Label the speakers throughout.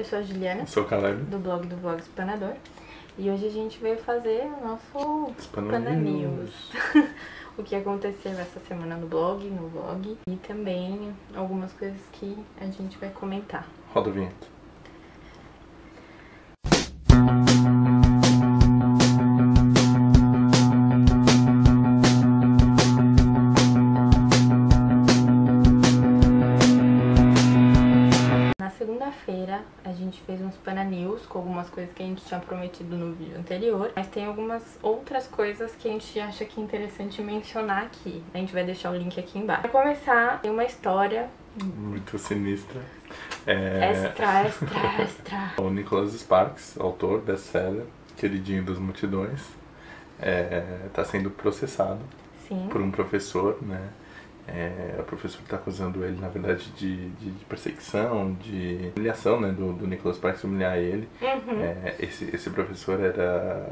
Speaker 1: eu sou a Juliana,
Speaker 2: Eu sou o Caleb.
Speaker 1: do blog do Vlog Espanador. E hoje a gente veio fazer o nosso
Speaker 2: Spana
Speaker 1: News. O que aconteceu essa semana no blog, no vlog. E também algumas coisas que a gente vai comentar.
Speaker 2: Roda a vinheta.
Speaker 1: Segunda-feira a gente fez um Spana News com algumas coisas que a gente tinha prometido no vídeo anterior, mas tem algumas outras coisas que a gente acha que é interessante mencionar aqui. A gente vai deixar o link aqui embaixo. Pra começar, tem uma história
Speaker 2: muito sinistra.
Speaker 1: Extra.
Speaker 2: O Nicholas Sparks, autor best-seller, queridinho das multidões, tá sendo processado.
Speaker 1: Sim.
Speaker 2: Por um professor, né? O professor está acusando ele, na verdade, de perseguição, de humilhação, né, do Nicholas Sparks, humilhar ele.
Speaker 1: Uhum.
Speaker 2: Esse professor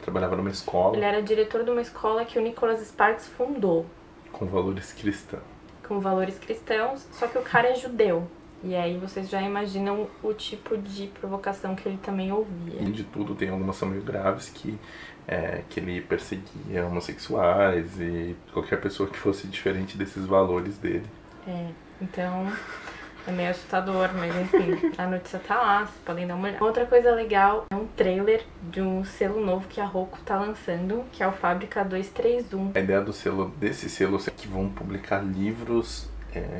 Speaker 2: trabalhava numa escola.
Speaker 1: Ele era diretor de uma escola que o Nicholas Sparks fundou.
Speaker 2: Com valores cristãos.
Speaker 1: Com valores cristãos, só que o cara é judeu. E aí vocês já imaginam o tipo de provocação que ele também ouvia.
Speaker 2: Além de tudo, tem algumas são meio graves que ele perseguia homossexuais e qualquer pessoa que fosse diferente desses valores dele.
Speaker 1: Então é meio assustador, mas enfim, a notícia tá lá, vocês podem dar uma olhada. Outra coisa legal é um trailer de um selo novo que a Roku tá lançando, que é o Fábrica 231.
Speaker 2: A ideia desse selo é que vão publicar livros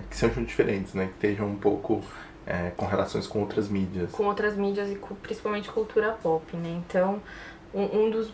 Speaker 2: que sejam diferentes, né? Que estejam um pouco com relações com outras mídias.
Speaker 1: Com outras mídias e principalmente cultura pop, né? Então,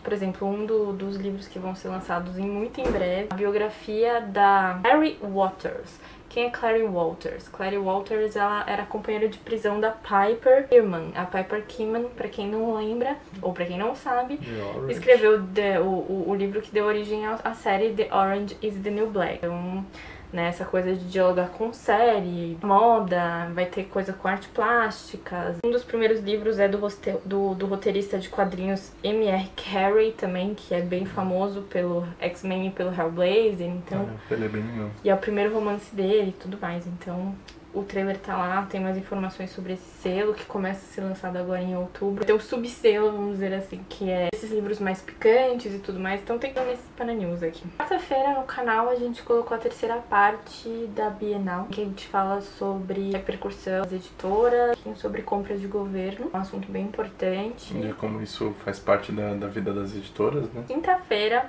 Speaker 1: por exemplo, um dos livros que vão ser lançados muito em breve, a biografia da Clary Walters. Quem é Clary Walters? Clary Walters, ela era companheira de prisão da Piper Kerman. A Piper Kerman, pra quem não lembra, ou pra quem não sabe, escreveu o livro que deu origem à série The Orange is the New Black. Então, né, essa coisa de dialogar com série, moda, vai ter coisa com arte plástica. Um dos primeiros livros é do roteirista de quadrinhos M.R. Carey também, que é bem famoso pelo X-Men e pelo Hellblazer, então...
Speaker 2: Ele é bem legal.
Speaker 1: E é o primeiro romance dele e tudo mais, então... O trailer tá lá, tem mais informações sobre esse selo, que começa a ser lançado agora em outubro. Tem um subselo, vamos dizer assim, que é esses livros mais picantes e tudo mais. Então tem nesse Spana News aqui. Quarta-feira no canal a gente colocou a terceira parte da Bienal, que a gente fala sobre repercussão das editoras, sobre compras de governo, um assunto bem importante.
Speaker 2: E como isso faz parte da vida das editoras, né?
Speaker 1: Quinta-feira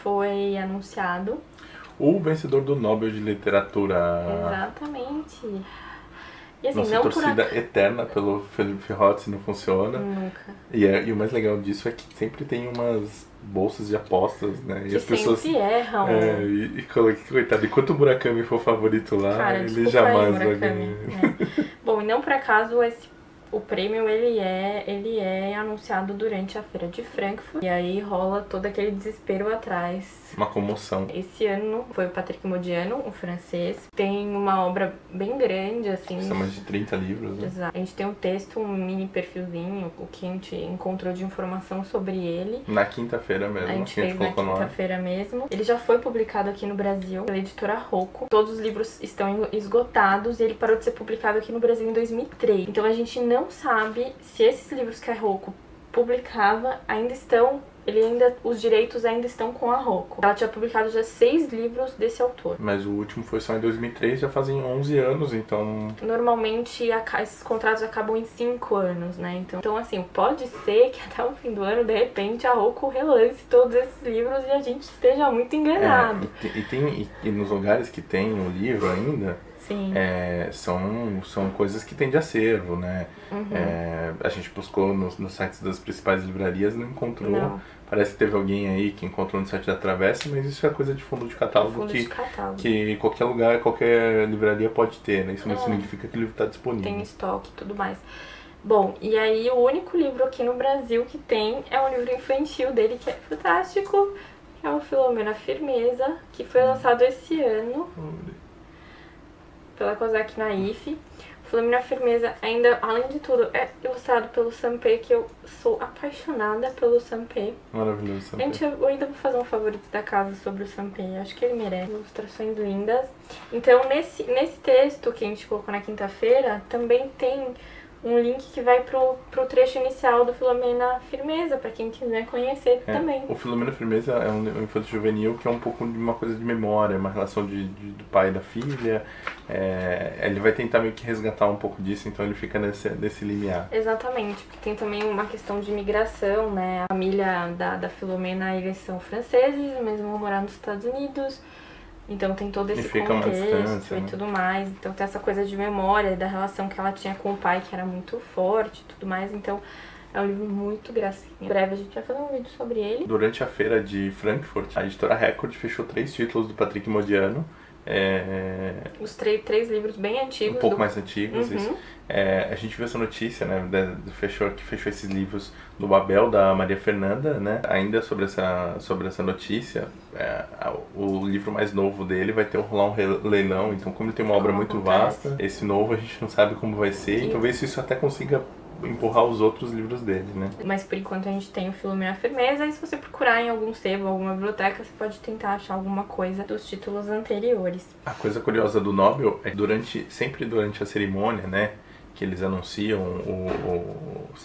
Speaker 1: foi anunciado
Speaker 2: o vencedor do Nobel de Literatura.
Speaker 1: Exatamente. E assim,
Speaker 2: nossa
Speaker 1: não
Speaker 2: torcida eterna pelo Felipe Hotz não funciona.
Speaker 1: Nunca.
Speaker 2: E o mais legal disso é que sempre tem umas bolsas de apostas, né?
Speaker 1: Que
Speaker 2: as pessoas
Speaker 1: sempre erram.
Speaker 2: Coitado, enquanto o Murakami for favorito lá,
Speaker 1: cara,
Speaker 2: ele jamais vai
Speaker 1: Murakami.
Speaker 2: ganhar.
Speaker 1: Bom, e não por acaso o prêmio ele é anunciado durante a Feira de Frankfurt. E aí rola todo aquele desespero atrás.
Speaker 2: Uma comoção.
Speaker 1: Esse ano foi o Patrick Modiano, o francês. Tem uma obra bem grande, assim.
Speaker 2: São mais de 30 livros, né?
Speaker 1: Exato. A gente tem um texto, um mini perfilzinho, o que a gente encontrou de informação sobre ele.
Speaker 2: Na quinta-feira mesmo.
Speaker 1: A gente fez na quinta-feira mesmo. Ele já foi publicado aqui no Brasil pela editora Roku. Todos os livros estão esgotados e ele parou de ser publicado aqui no Brasil em 2003. Então a gente não sabe se esses livros que a Roku publicava ainda estão... os direitos ainda estão com a Roku. Ela tinha publicado já 6 livros desse autor.
Speaker 2: Mas o último foi só em 2003, já fazem 11 anos, então...
Speaker 1: Normalmente esses contratos acabam em 5 anos, né? Então assim, pode ser que até o fim do ano, de repente, a Roku relance todos esses livros e a gente esteja muito enganado.
Speaker 2: E nos lugares que tem o livro ainda...
Speaker 1: Sim.
Speaker 2: São coisas que tem de acervo, né?
Speaker 1: Uhum.
Speaker 2: A gente buscou nos sites das principais livrarias, não encontrou.
Speaker 1: Não.
Speaker 2: Parece que teve alguém aí que encontrou no site da Travessa, mas isso é coisa de fundo de catálogo, que qualquer lugar, qualquer livraria pode ter, né? Isso não significa que o livro está disponível.
Speaker 1: Tem estoque e tudo mais. Bom, e aí o único livro aqui no Brasil que tem é um livro infantil dele, que é fantástico, que é o Filomena Firmeza, que foi lançado esse ano pela Kozak Naif. Filomena Firmeza, ainda, além de tudo, é ilustrado pelo Sampé, que eu sou apaixonada pelo Sampé.
Speaker 2: Maravilhoso, Sampé.
Speaker 1: Gente, eu ainda vou fazer um favorito da casa sobre o Sampé, acho que ele merece. Ilustrações lindas. Então, nesse texto que a gente colocou na quinta-feira, também tem um link que vai pro trecho inicial do Filomena Firmeza, pra quem quiser conhecer também.
Speaker 2: O Filomena Firmeza é um infanto juvenil que é um pouco de uma coisa de memória, uma relação do pai e da filha. Ele vai tentar meio que resgatar um pouco disso, então ele fica nesse limiar.
Speaker 1: Exatamente, porque tem também uma questão de imigração, né? A família da Filomena, eles são franceses, mas vão morar nos Estados Unidos. Então tem todo esse contexto e tudo mais. Então tem essa coisa de memória da relação que ela tinha com o pai, que era muito forte e tudo mais. Então é um livro muito gracinha. Em breve a gente vai fazer um vídeo sobre ele.
Speaker 2: Durante a feira de Frankfurt, a editora Record fechou 3 títulos do Patrick Modiano.
Speaker 1: Os três livros bem antigos.
Speaker 2: Um pouco mais antigos, isso. A gente viu essa notícia, né, que fechou esses livros do Babel, da Maria Fernanda, né? Ainda sobre essa notícia, o livro mais novo dele vai rolar um leilão, então como ele tem uma obra muito vasta, esse novo a gente não sabe como vai ser, e talvez isso até consiga empurrar os outros livros dele, né?
Speaker 1: Mas por enquanto a gente tem o Filomena Firmeza, e se você procurar em algum sebo, alguma biblioteca, você pode tentar achar alguma coisa dos títulos anteriores.
Speaker 2: A coisa curiosa do Nobel é que sempre durante a cerimônia, né, que eles anunciam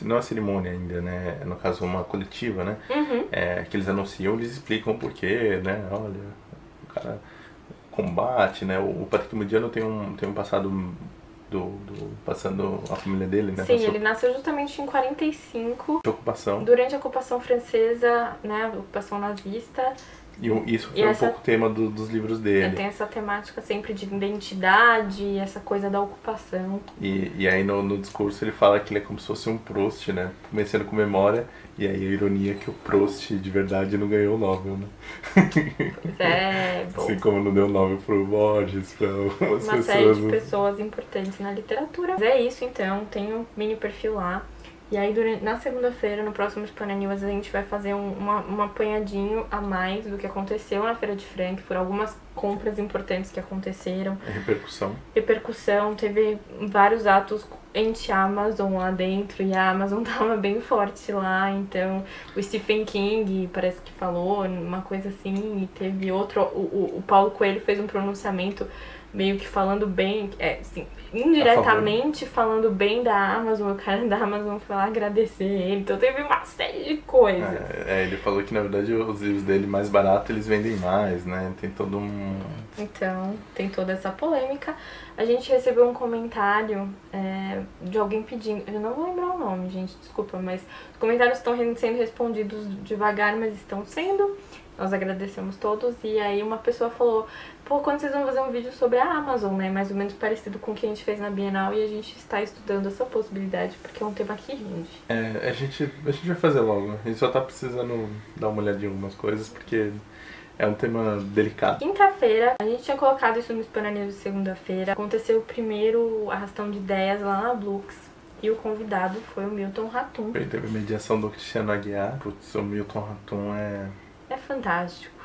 Speaker 2: não a cerimônia ainda, né, no caso uma coletiva, né, que eles anunciam, eles explicam o porquê, né, olha, o cara combate, né, o Patrick Modiano tem um passado passando a família dele, né?
Speaker 1: Sim, ele nasceu justamente em 45.
Speaker 2: De ocupação.
Speaker 1: Durante a ocupação francesa, né? A ocupação nazista.
Speaker 2: E isso foi um pouco o tema dos livros dele.
Speaker 1: Tem essa temática sempre de identidade, essa coisa da ocupação.
Speaker 2: E aí no discurso ele fala que ele é como se fosse um Proust, né? Começando com memória. E aí a ironia é que o Proust de verdade não ganhou o Nobel, né?
Speaker 1: Pois é, bom.
Speaker 2: Assim como não deu o Nobel pro Borges, pra
Speaker 1: uma série de pessoas importantes na literatura. Mas é isso então, tem um mini perfil lá. E aí na segunda-feira, no próximo Hispânia News, a gente vai fazer um apanhadinho a mais do que aconteceu na Feira de Frankfurt, algumas compras importantes que aconteceram. Repercussão, teve vários atos anti-Amazon lá dentro, e a Amazon tava bem forte lá, então o Stephen King parece que falou uma coisa assim, e teve outro, o Paulo Coelho fez um pronunciamento meio que falando bem, assim, indiretamente falando bem da Amazon, o cara da Amazon foi lá agradecer ele, então teve uma série de coisas.
Speaker 2: Ele falou que na verdade os livros dele mais baratos eles vendem mais, né, tem todo um...
Speaker 1: Então, tem toda essa polêmica. A gente recebeu um comentário de alguém pedindo, eu não vou lembrar o nome, gente, desculpa, mas os comentários estão sendo respondidos devagar, mas estão sendo. Nós agradecemos todos, e aí uma pessoa falou, pô, quando vocês vão fazer um vídeo sobre a Amazon, né, mais ou menos parecido com o que a gente fez na Bienal, e a gente está estudando essa possibilidade, porque é um tema que rende.
Speaker 2: A gente vai fazer logo, a gente só tá precisando dar uma olhadinha em algumas coisas, porque é um tema delicado.
Speaker 1: Quinta-feira, a gente tinha colocado isso no Hispânia News de segunda-feira, aconteceu o primeiro arrastão de ideias lá na Blux, e o convidado foi o Milton Ratum.
Speaker 2: Ele teve a mediação do Cristiano Aguiar. Putz, o Milton Ratum
Speaker 1: é fantástico.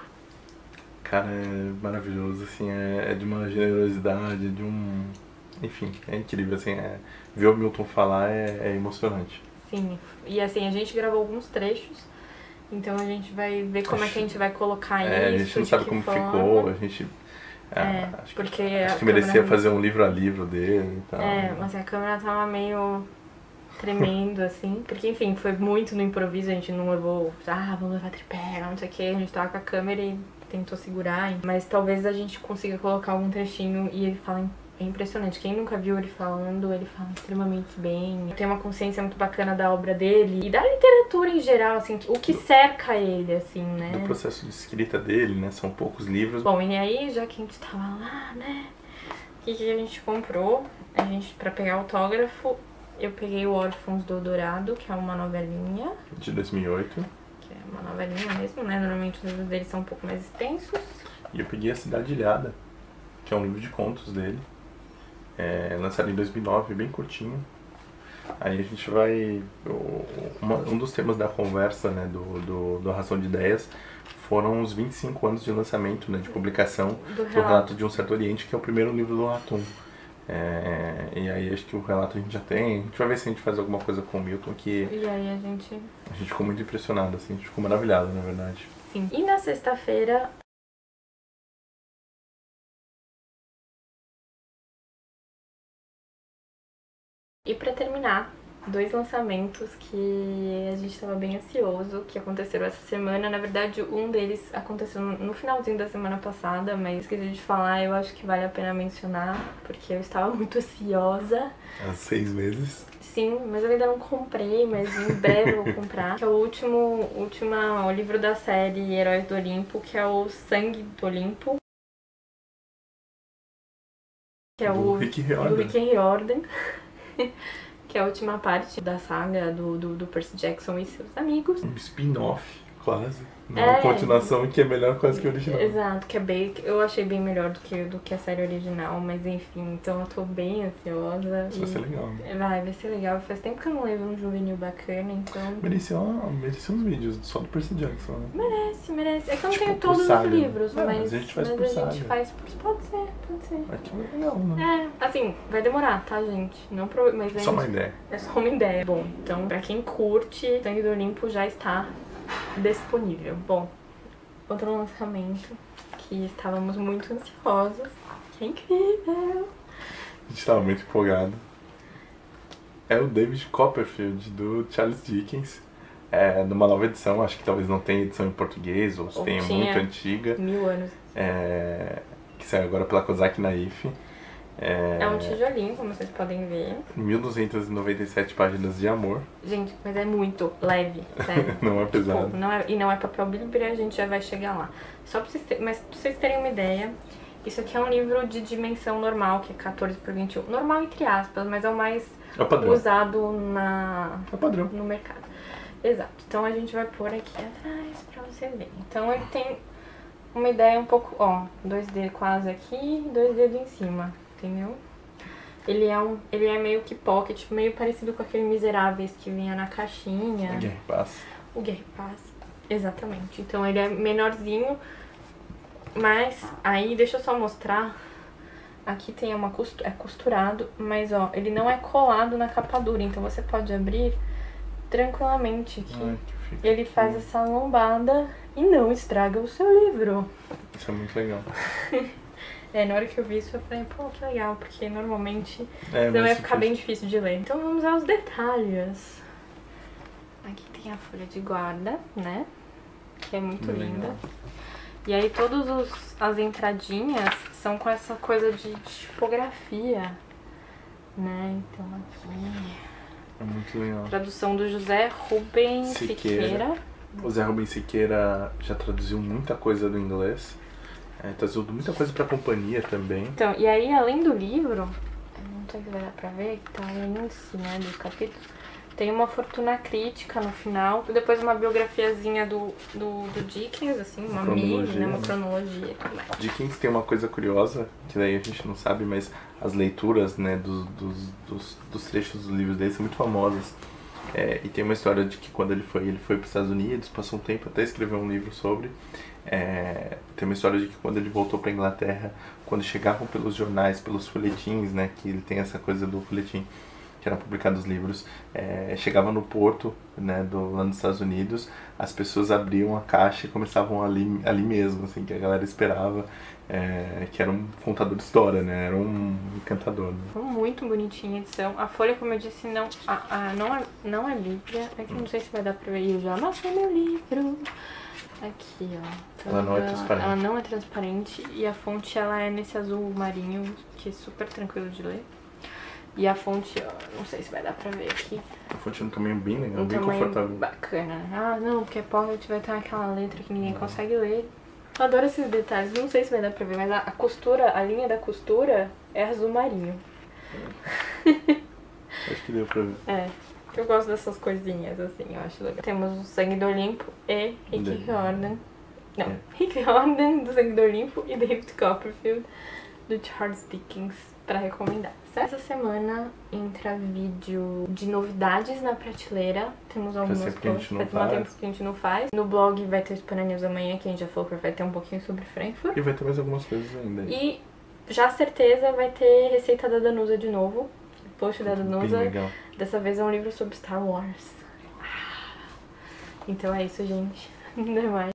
Speaker 2: Cara, é maravilhoso, assim, é de uma generosidade, enfim, é incrível, assim, ver o Milton falar é emocionante.
Speaker 1: Sim, e assim, a gente gravou alguns trechos, então a gente vai ver como é que a gente vai colocar isso.
Speaker 2: A gente não sabe como ficou, a gente... acho que merecia fazer um livro a livro dele e tal.
Speaker 1: Mas a câmera tava meio tremendo, assim, porque enfim, foi muito no improviso, a gente não levou, vamos levar tripé, não sei o que, a gente tava com a câmera e tentou segurar, mas talvez a gente consiga colocar algum trechinho e ele fala, é impressionante, quem nunca viu ele falando, ele fala extremamente bem, tem uma consciência muito bacana da obra dele e da literatura em geral, assim, o que cerca ele, assim, né?
Speaker 2: Do processo de escrita dele, né, são poucos livros.
Speaker 1: Bom, e aí, já que a gente tava lá, né, o que a gente comprou? Pra pegar autógrafo, eu peguei o Órfãos do Eldorado, que é uma novelinha.
Speaker 2: De 2008.
Speaker 1: Que é uma novelinha mesmo, né? Normalmente os livros dele são um pouco mais extensos.
Speaker 2: E eu peguei A Cidade Ilhada, que é um livro de contos dele. Lançado em 2009, bem curtinho. Aí a gente vai... Um dos temas da conversa, né, do Ração de Ideias, foram os 25 anos de lançamento, né, de publicação do Relato de um Certo Oriente, que é o primeiro livro do Ratum. E aí acho que o relato a gente já tem, a gente vai ver se a gente faz alguma coisa com o Milton que...
Speaker 1: E aí a gente
Speaker 2: ficou muito impressionado, assim, a gente ficou maravilhado, na verdade.
Speaker 1: Sim. E na sexta-feira... E pra terminar terminar 2 lançamentos que a gente estava bem ansioso, que aconteceram essa semana. Na verdade, um deles aconteceu no finalzinho da semana passada, mas esqueci de falar, eu acho que vale a pena mencionar, porque eu estava muito ansiosa.
Speaker 2: Há 6 meses.
Speaker 1: Sim, mas eu ainda não comprei, mas em breve eu vou comprar. Que é o último livro da série Heróis do Olimpo, que é o Sangue do Olimpo. Que é
Speaker 2: Do
Speaker 1: o
Speaker 2: Rick
Speaker 1: do
Speaker 2: Riordan.
Speaker 1: Rick Riordan. Que é a última parte da saga do Percy Jackson e seus amigos.
Speaker 2: Um spin-off, quase. Uma continuação que é melhor quase que o original.
Speaker 1: Exato, que é bem, eu achei bem melhor do que a série original, mas enfim, então eu tô bem ansiosa.
Speaker 2: Isso vai ser legal, né?
Speaker 1: Vai ser legal. Faz tempo que eu não levo um juvenil bacana, então...
Speaker 2: Merecia uns vídeos só do Percy Jackson, né?
Speaker 1: Merece. É que eu não
Speaker 2: Tipo,
Speaker 1: tenho
Speaker 2: por
Speaker 1: todos
Speaker 2: saga.
Speaker 1: os livros,
Speaker 2: Não,
Speaker 1: mas
Speaker 2: a gente faz
Speaker 1: mas
Speaker 2: por
Speaker 1: a gente
Speaker 2: saga.
Speaker 1: faz por... Pode ser.
Speaker 2: Aqui é legal, né?
Speaker 1: Assim, vai demorar, tá, gente? Não mas
Speaker 2: Só uma ideia.
Speaker 1: É só uma ideia. Bom, então, pra quem curte, Sangue do Olimpo já está disponível. Bom, outro lançamento que estávamos muito ansiosos, que é incrível.
Speaker 2: A gente tava muito empolgado. É o David Copperfield, do Charles Dickens. É, numa nova edição, acho que talvez não tenha edição em português, ou se tenha muito antiga.
Speaker 1: 1000 anos.
Speaker 2: Que saiu agora pela Kozak Naif.
Speaker 1: É um tijolinho, como vocês podem ver.
Speaker 2: 1297 páginas de amor.
Speaker 1: Gente, mas é muito leve, sério.
Speaker 2: Não é pesado.
Speaker 1: Tipo, não é papel bíblia, a gente já vai chegar lá. Só pra vocês mas pra vocês terem uma ideia, isso aqui é um livro de dimensão normal, que é 14 por 21. Normal entre aspas, mas é o mais usado
Speaker 2: É o padrão.
Speaker 1: no mercado. Exato. Então a gente vai pôr aqui atrás pra você ver. Então ele tem uma ideia um pouco, ó, 2 dedos quase aqui e 2 dedos em cima, entendeu? Ele é meio que pocket, meio parecido com aquele Miseráveis que vinha na caixinha.
Speaker 2: O Guerra e Paz.
Speaker 1: O Guerra e Paz, exatamente. Então ele é menorzinho, mas aí deixa eu só mostrar. Aqui tem é costurado, mas ó, ele não é colado na capa dura, então você pode abrir tranquilamente aqui. Ele faz essa lombada e não estraga o seu livro.
Speaker 2: Isso é muito legal.
Speaker 1: Na hora que eu vi isso eu falei, pô, que legal, porque normalmente
Speaker 2: não
Speaker 1: vai ficar bem difícil de ler. Então vamos aos detalhes. Aqui tem a folha de guarda, né? Que é muito linda.
Speaker 2: Legal.
Speaker 1: E aí todas as entradinhas são com essa coisa de tipografia, né? Então aqui...
Speaker 2: É muito legal.
Speaker 1: Tradução do José Rubens Siqueira.
Speaker 2: O Zé Rubens Siqueira já traduziu muita coisa do inglês. Traduziu muita coisa pra companhia também.
Speaker 1: Então, e aí além do livro, não sei se vai dar pra ver, que tá no índice, né, dos capítulos, tem uma fortuna crítica no final, e depois uma biografiazinha do Dickens, assim, uma mini, né, uma cronologia e tudo mais.
Speaker 2: Dickens tem uma coisa curiosa, que daí a gente não sabe, mas as leituras, né, dos trechos dos livros dele são muito famosas. E tem uma história de que quando ele foi para os Estados Unidos, passou um tempo até escrever um livro sobre. Tem uma história de que quando ele voltou para Inglaterra, quando chegavam pelos jornais, pelos folhetins, né, que ele tem essa coisa do folhetim, que eram publicados os livros, chegava no porto, né, lá nos Estados Unidos, as pessoas abriam a caixa e começavam ali mesmo, assim, que a galera esperava, que era um contador de história, né, era um encantador. Né?
Speaker 1: Muito bonitinha a edição. A folha, como eu disse, não é bíblia, é que não sei se vai dar pra ver, eu já amassei meu livro. Aqui, ó. Então,
Speaker 2: ela não é transparente.
Speaker 1: Ela não é transparente e a fonte, ela é nesse azul marinho, que é super tranquilo de ler. E a fonte, ó, não sei se vai dar pra ver aqui.
Speaker 2: A fonte é um tamanho bem legal,
Speaker 1: um
Speaker 2: bem
Speaker 1: tamanho
Speaker 2: confortável.
Speaker 1: Bacana. Não, porque pocket vai ter aquela letra que ninguém consegue ler. Eu adoro esses detalhes, não sei se vai dar pra ver, mas a costura, a linha da costura é azul marinho.
Speaker 2: Acho que deu pra ver.
Speaker 1: Eu gosto dessas coisinhas, assim, eu acho legal. Temos o Sangue do Olimpo e Rick Riordan. Não, Rick Riordan do Sangue do Olimpo e David Copperfield do Charles Dickens pra recomendar. Essa semana entra vídeo de novidades na prateleira. Temos algumas coisas. Faz um tempo que a gente não faz. No blog vai ter o Hispânia News amanhã, que a gente já falou que vai ter um pouquinho sobre Frankfurt.
Speaker 2: E vai ter mais algumas coisas ainda.
Speaker 1: E já certeza vai ter receita da Danusa de novo. Post da Danusa. Dessa vez é um livro sobre Star Wars. Então é isso, gente. Até mais.